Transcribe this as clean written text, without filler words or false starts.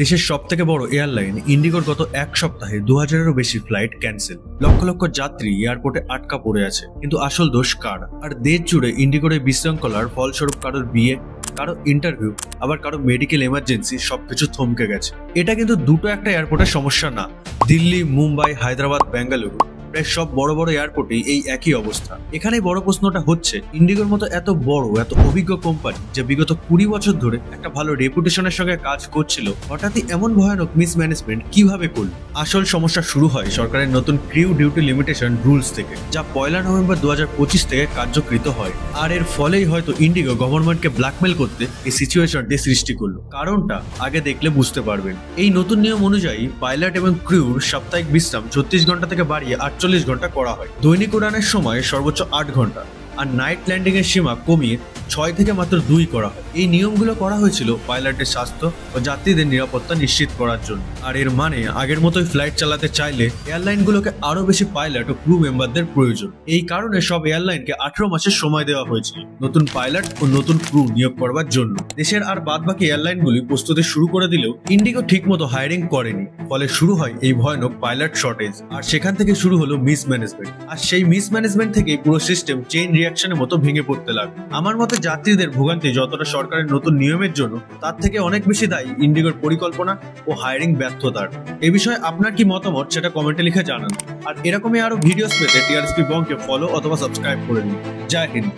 দেশের সবথেকে বড় এয়ারলাইন ইন্ডিগোর গত এক সপ্তাহে 2000-এরও বেশি ফ্লাইট ক্যান্সেল। লক্ষ লক্ষ যাত্রী এয়ারপোর্টে আটকা পড়ে আছে। কিন্তু আসল দোষ কার? আর দেশ জুড়ে ইন্ডিগোর এই বিশৃঙ্খলার ফলস্বরূপ কারোর বিয়ে, কারো ইন্টারভিউ, আবার কারো মেডিকেল এমার্জেন্সি সবকিছু থমকে গেছে। এটা কিন্তু দুটো একটা এয়ারপোর্টের সমস্যা না। দিল্লি, মুম্বাই, হায়দ্রাবাদ, বেঙ্গালুরু প্রায় সব বড় বড় এয়ারপোর্টেই এই একই অবস্থা। এখানেই বড় প্রশ্নটা হচ্ছে, ইন্ডিগোর মতো এত বড়, এত অভিজ্ঞ কোম্পানি, যে বিগত 20 বছর ধরে একটা ভালো রেপুটেশনের সঙ্গে কাজ করছিল, হঠাৎই এমন ভয়ানক মিসম্যানেজমেন্ট কিভাবে করল? আসল সমস্যা শুরু হয় সরকারের নতুন ক্রিউ ডিউটি লিমিটেশন রুলস থেকে, যা 1 নভেম্বর 2025 থেকে কার্যকৃত হয়। আর এর ফলেই হয়তো ইন্ডিগো গভর্নমেন্টকে ব্ল্যাকমেল করতে এই সিচুয়েশনটি সৃষ্টি করলো। কারণটা আগে দেখলে বুঝতে পারবেন। এই নতুন নিয়ম অনুযায়ী পাইলট এবং ক্রিউর সাপ্তাহিক বিশ্রাম 36 ঘন্টা থেকে বাড়িয়ে 48 ঘন্টা করা হয়। দৈনিক উড়ানের সময় সর্বোচ্চ 8 ঘন্টা, আর নাইট ল্যান্ডিং এর সীমা কমিয়ে 6 থেকে মাত্র 2 করা হয়। এই নিয়মগুলো করা হয়েছিল পাইলটের স্বাস্থ্য ও যাত্রীদের নিরাপত্তা নিশ্চিত করার জন্য। আর এর মানে আগের মতোই ফ্লাইট চালাতে চাইলে এয়ারলাইনগুলোকে আরো বেশি পাইলট ও ক্রু মেম্বারদের প্রয়োজন। এই কারণে সব এয়ারলাইনকে 18 মাসের সময় দেওয়া হয়েছিল নতুন পাইলট ও নতুন ক্রু নিয়োগ করবার জন্য। দেশের আর বাদবাকি এয়ারলাইনগুলি প্রস্তুতি শুরু করে দিলেও ইন্ডিগো ঠিকমতো হায়ারিং করেনি। ফলে শুরু হয় এই ভয়ানক পাইলট শর্টেজ, আর সেখান থেকে শুরু হলো মিসম্যানেজমেন্ট। আর সেই মিসম্যানেজমেন্ট থেকেই পুরো সিস্টেম চেইন রিঅ্যাকশনের মতো ভেঙে পড়তে লাগলো। আমার মতে যাত্রীদের ভোগান্তি যতটা সরকারের নতুন নিয়মের জন্য, তার থেকে অনেক বেশি দায়ী ইন্ডিগোর পরিকল্পনা ও হায়ারিং ব্যর্থতার। এ বিষয়ে আপনার কি মতামত সেটা কমেন্টে লিখে জানান। আর এরকমই আরো ভিডিওস পেতে টিআরএসপি বংকে ফলো অথবা সাবস্ক্রাইব করে দিন। জয় হিন্দ।